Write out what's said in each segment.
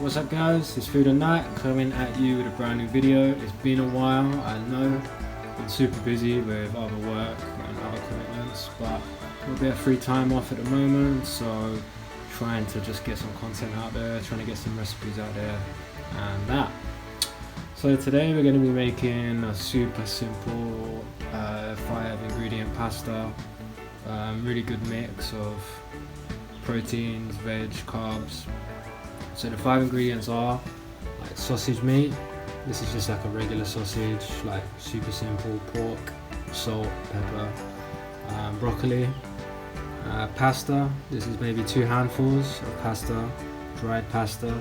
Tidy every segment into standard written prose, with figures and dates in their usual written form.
What's up guys, it's Food and Night coming at you with a brand new video. It's been a while, I know, been super busy with other work and other commitments, but a bit of free time off at the moment, so trying to just get some content out there, trying to get some recipes out there and that. So today we're going to be making a super simple 5 ingredient pasta, really good mix of proteins, veg, carbs. So the 5 ingredients are like sausage meat. This is just like a regular sausage, like super simple. Pork, salt, pepper, broccoli, pasta. This is maybe 2 handfuls of pasta, dried pasta.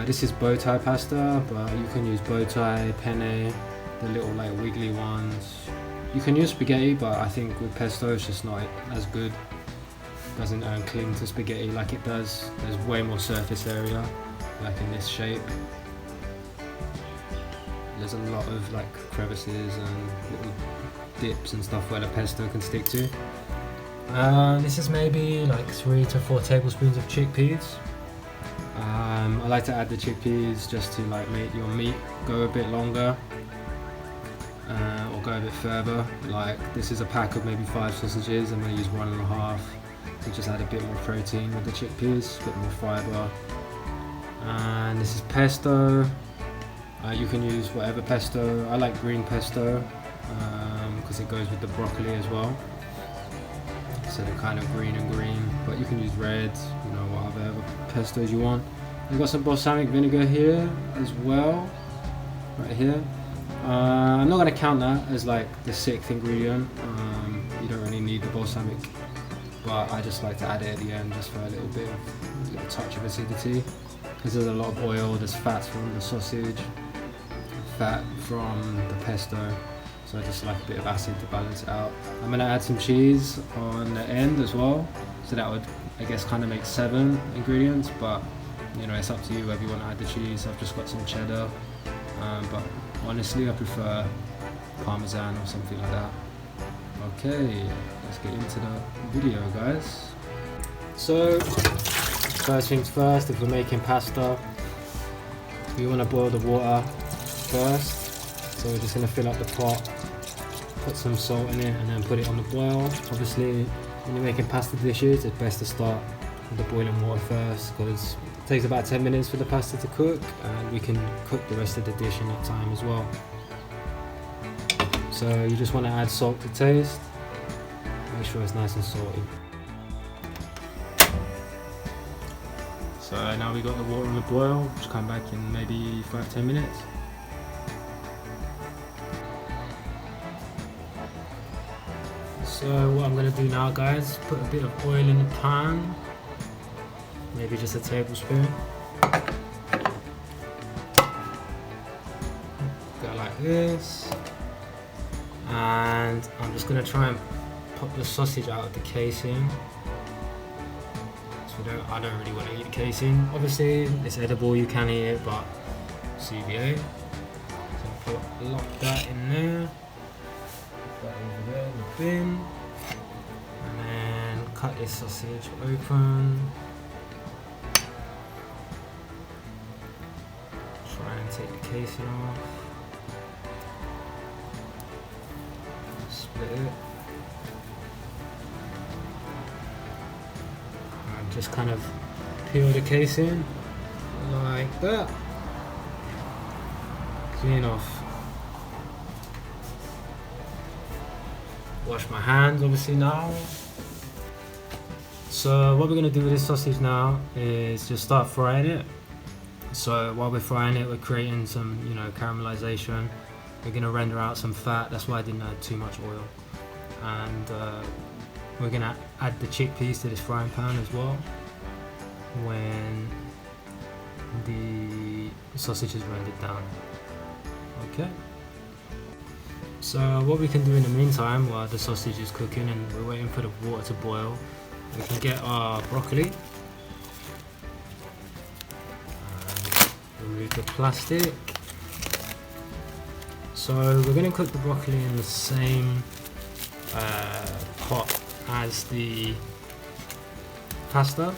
This is bow tie pasta, but you can use bow tie, penne, the little like wiggly ones. You can use spaghetti, but I think with pesto it's just not as good. Doesn't cling to spaghetti like it does. There's way more surface area, like in this shape. There's a lot of like crevices and little dips and stuff where the pesto can stick to. This is maybe like 3 to 4 tablespoons of chickpeas. I like to add the chickpeas just to like make your meat go a bit longer, or go a bit further. Like this is a pack of maybe 5 sausages. I'm going to use 1.5. to just add a bit more protein with the chickpeas, a bit more fibre. And this is pesto. You can use whatever pesto. I like green pesto because it goes with the broccoli as well. So they're kind of green and green, but you can use red, you know, whatever pestos you want. We've got some balsamic vinegar here as well, right here. I'm not going to count that as like the 6th ingredient. You don't really need the balsamic, but I just like to add it at the end just for a little bit of a little touch of acidity, because there's a lot of oil, there's fat from the sausage, fat from the pesto, so I just like a bit of acid to balance it out. I'm going to add some cheese on the end as well, so that would, I guess, kind of make 7 ingredients, but you know, it's up to you whether you want to add the cheese. I've just got some cheddar, but honestly I prefer parmesan or something like that. Okay, let's get into the video guys. So first things first, if we're making pasta, we want to boil the water first. So we're just going to fill up the pot, put some salt in it and then put it on the boil. Obviously when you're making pasta dishes, it's best to start with the boiling water first, because it takes about 10 minutes for the pasta to cook, and we can cook the rest of the dish in that time as well. So you just want to add salt to taste, make sure it's nice and salty. So now we got the water on the boil, just come back in maybe 5-10 minutes. So what I'm going to do now guys, put a bit of oil in the pan, maybe just a tablespoon. Go like this. And I'm just going to try and pop the sausage out of the casing. So I don't really want to eat the casing. Obviously it's edible, you can eat it, but CBA. So lock that in there, put that over there in the bin, and then cut this sausage open. Try and take the casing off. Split it and just kind of peel the casing like that. Clean off. Wash my hands obviously now. So what we're going to do with this sausage now is just start frying it. So while we're frying it, we're creating some, you know, caramelization. We're going to render out some fat, that's why I didn't add too much oil. And we're going to add the chickpeas to this frying pan as well when the sausage is rendered down. Okay. So what we can do in the meantime while the sausage is cooking and we're waiting for the water to boil, we can get our broccoli. Remove the plastic. So we're going to cook the broccoli in the same pot as the pasta.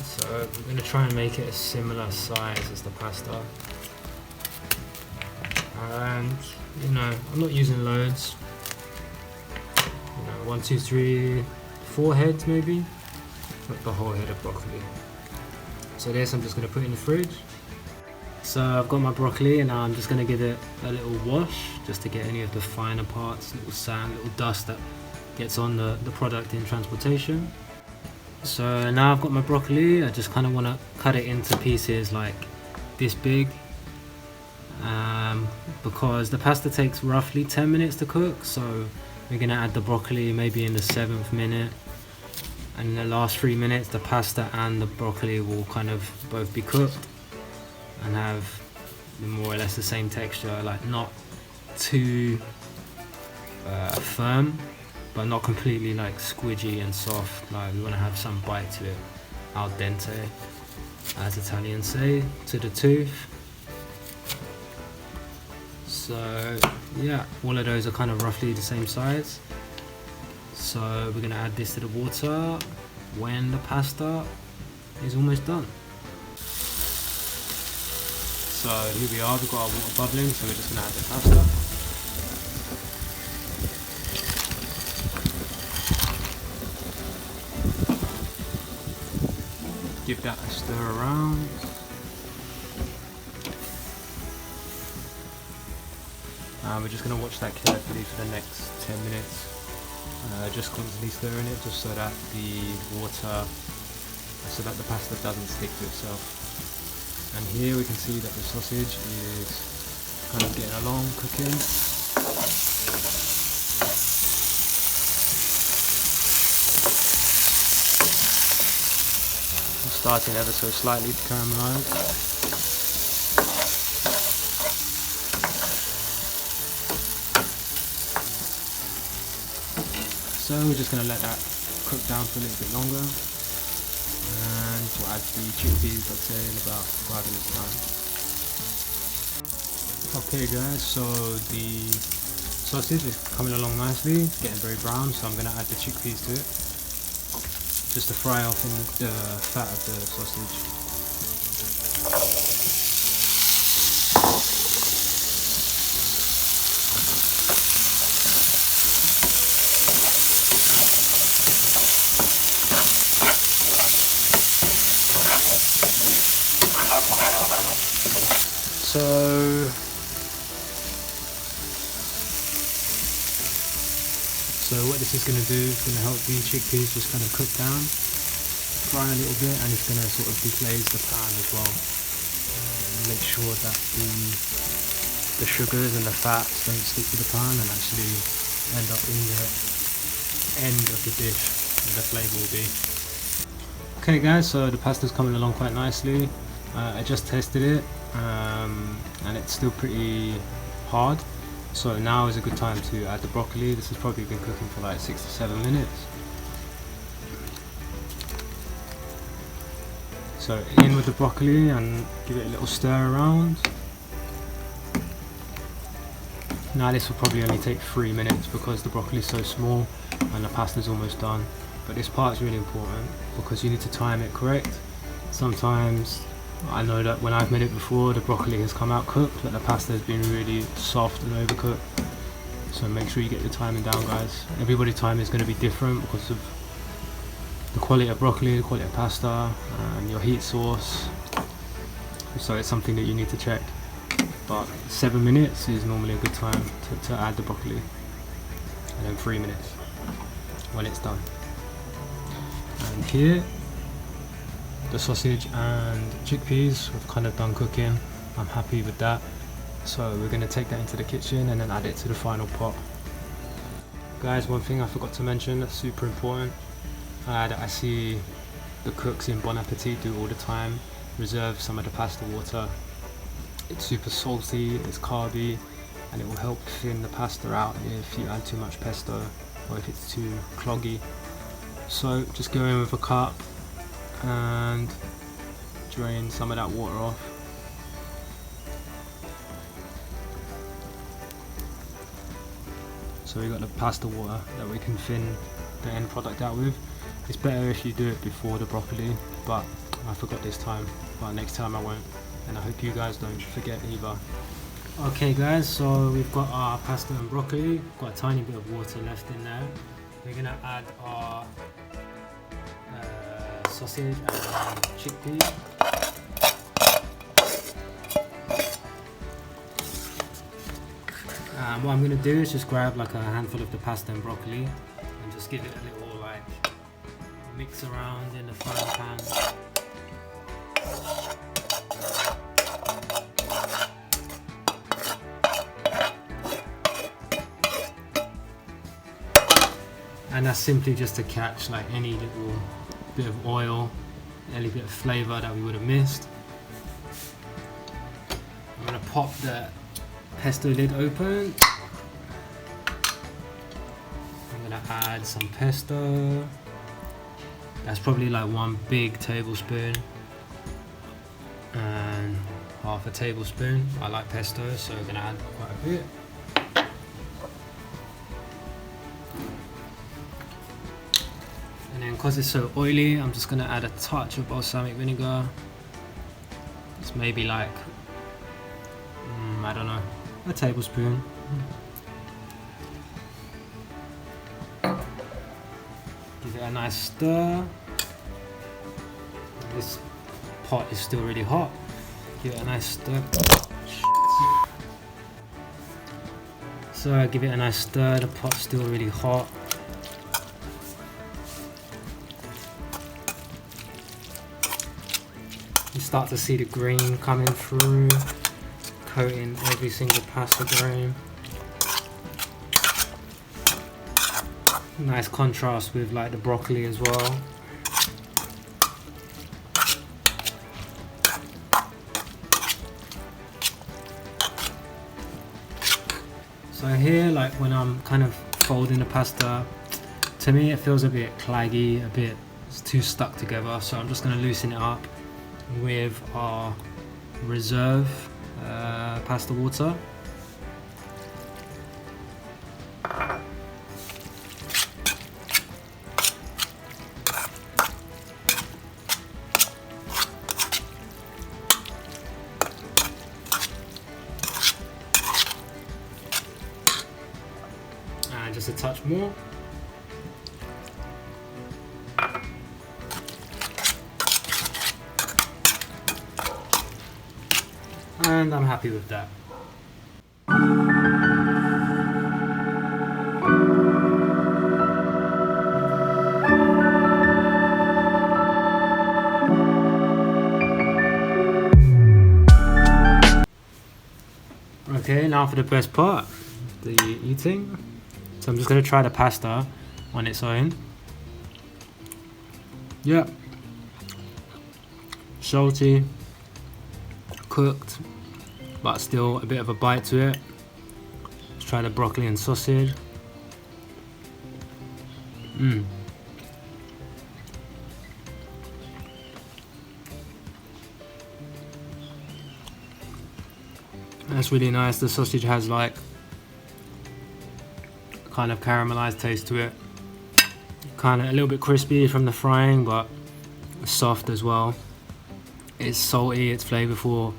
So we're going to try and make it a similar size as the pasta. And you know, I'm not using loads. You know, 1, 2, 3, 4 heads maybe. Not the whole head of broccoli. So this I'm just going to put in the fridge. So I've got my broccoli and now I'm just going to give it a little wash just to get any of the finer parts, little sand, little dust that gets on the product in transportation. So now I've got my broccoli, I just kind of want to cut it into pieces like this big, because the pasta takes roughly 10 minutes to cook, so we're going to add the broccoli maybe in the 7th minute, and in the last 3 minutes the pasta and the broccoli will kind of both be cooked and have more or less the same texture, like not too firm, but not completely like squidgy and soft. Like we want to have some bite to it, al dente, as Italians say, to the tooth. So yeah, all of those are kind of roughly the same size. So we're going to add this to the water when the pasta is almost done. So here we are, we've got our water bubbling, so we're just going to add the pasta. Give that a stir around. And we're just going to watch that carefully for the next 10 minutes. Just constantly stirring it just so that the pasta doesn't stick to itself. And here we can see that the sausage is kind of getting along, cooking. It's starting ever so slightly to caramelize. So we're just going to let that cook down for a little bit longer. And we'll add the chickpeas, I'd say, in about 5 minutes time. Okay guys, so the sausage is coming along nicely, it's getting very brown, so I'm going to add the chickpeas to it, just to fry off in the fat of the sausage. So what this is going to do is going to help the chickpeas just kind of cook down, fry a little bit, and it's going to sort of deglaze the pan as well. Make sure that the sugars and the fats don't stick to the pan and actually end up in the end of the dish where the flavour will be. Okay guys, so the pasta's coming along quite nicely. I just tested it and it's still pretty hard. So now is a good time to add the broccoli. This has probably been cooking for like 6 to 7 minutes. So in with the broccoli and give it a little stir around. Now this will probably only take 3 minutes because the broccoli is so small and the pasta is almost done. But this part is really important because you need to time it correct. Sometimes I know that when I've made it before, the broccoli has come out cooked, but the pasta has been really soft and overcooked. So make sure you get your timing down, guys. Everybody's time is going to be different because of the quality of broccoli, the quality of pasta, and your heat source. So it's something that you need to check. But 7 minutes is normally a good time to add the broccoli, and then 3 minutes when it's done. And here, the sausage and chickpeas have kind of done cooking. I'm happy with that. So we're going to take that into the kitchen and then add it to the final pot. Guys, one thing I forgot to mention that's super important, that I see the cooks in Bon Appetit do all the time, reserve some of the pasta water. It's super salty, it's carby, and it will help thin the pasta out if you add too much pesto or if it's too cloggy. So just go in with a cup and drain some of that water off. So we got the pasta water that we can thin the end product out with. It's better if you do it before the broccoli, but I forgot this time, but next time I won't, and I hope you guys don't forget either. Okay guys, so we've got our pasta and broccoli, got a tiny bit of water left in there. We're gonna add our sausage and chickpea. And what I'm gonna do is just grab like a handful of the pasta and broccoli and just give it a little like mix around in the frying pan. And that's simply just to catch like any little bit of oil, any bit of flavour that we would have missed. I'm gonna pop the pesto lid open. I'm gonna add some pesto. That's probably like 1 big tablespoon and half a tablespoon. I like pesto, so I'm gonna add quite a bit. And then because it's so oily, I'm just gonna add a touch of balsamic vinegar. It's maybe like, I don't know, a tablespoon. Give it a nice stir. This pot is still really hot. Give it a nice stir. So I give it a nice stir, the pot's still really hot. You start to see the green coming through, coating every single pasta grain. Nice contrast with like the broccoli as well. So here, like when I'm kind of folding the pasta, to me it feels a bit claggy, it's too stuck together. So I'm just going to loosen it up with our reserve pasta water. And just a touch more. And I'm happy with that. Okay, now for the best part, the eating. So I'm just going to try the pasta on its own. Yeah, salty, cooked, but still a bit of a bite to it. Let's try the broccoli and sausage. That's really nice. The sausage has like kind of caramelized taste to it. Kind of a little bit crispy from the frying, but soft as well. It's salty, it's flavorful,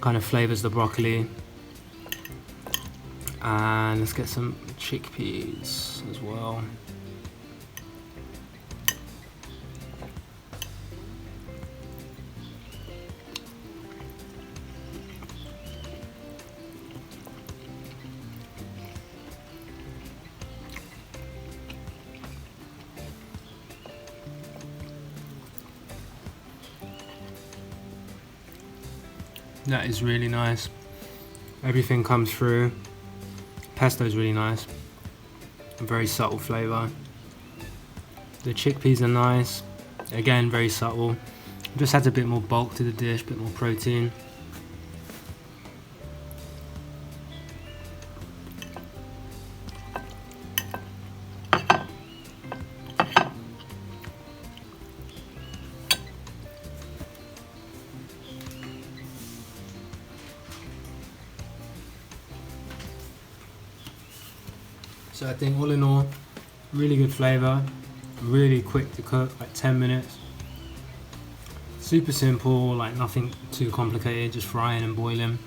kind of flavors the broccoli. And let's get some chickpeas as well. That is really nice. Everything comes through. Pesto is really nice. A very subtle flavour. The chickpeas are nice. Again, very subtle. Just adds a bit more bulk to the dish, a bit more protein. So I think all in all, really good flavour, really quick to cook, like 10 minutes. Super simple, like nothing too complicated, just frying and boiling.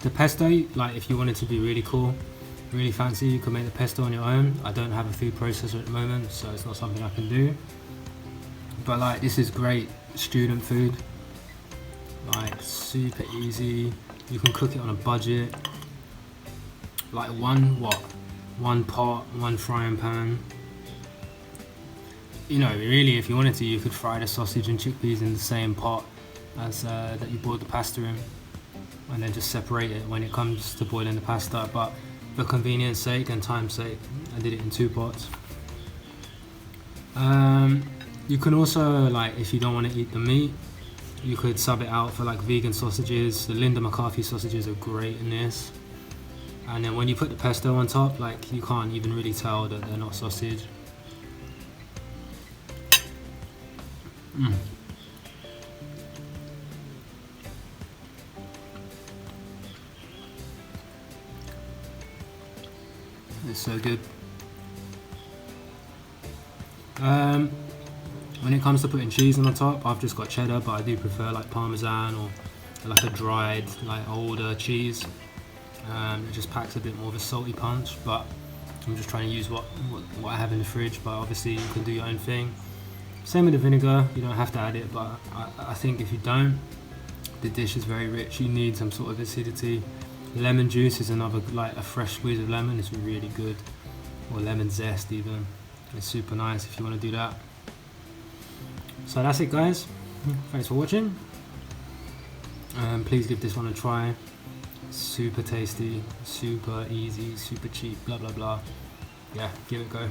The pesto, like if you wanted to be really cool, really fancy, you could make the pesto on your own. I don't have a food processor at the moment, so it's not something I can do. But like, this is great student food, like super easy. You can cook it on a budget, like one pot, one frying pan. You know, really, if you wanted to, you could fry the sausage and chickpeas in the same pot as that you boiled the pasta in, and then just separate it when it comes to boiling the pasta. But for convenience sake and time's sake, I did it in 2 pots. You can also, like, if you don't want to eat the meat, you could sub it out for like vegan sausages. The Linda McCarthy sausages are great in this. And then when you put the pesto on top, like, you can't even really tell that they're not sausage. It's so good. When it comes to putting cheese on the top, I've just got cheddar, but I do prefer like Parmesan or like a dried, like older cheese. It just packs a bit more of a salty punch, but I'm just trying to use what I have in the fridge, but obviously you can do your own thing. Same with the vinegar, you don't have to add it, but I think if you don't, the dish is very rich. You need some sort of acidity. Lemon juice is another, like a fresh squeeze of lemon is really good, or lemon zest even. It's super nice if you want to do that. So that's it, guys. Thanks for watching. Please give this one a try. Super tasty, super easy, super cheap, blah blah blah. Yeah, give it a go.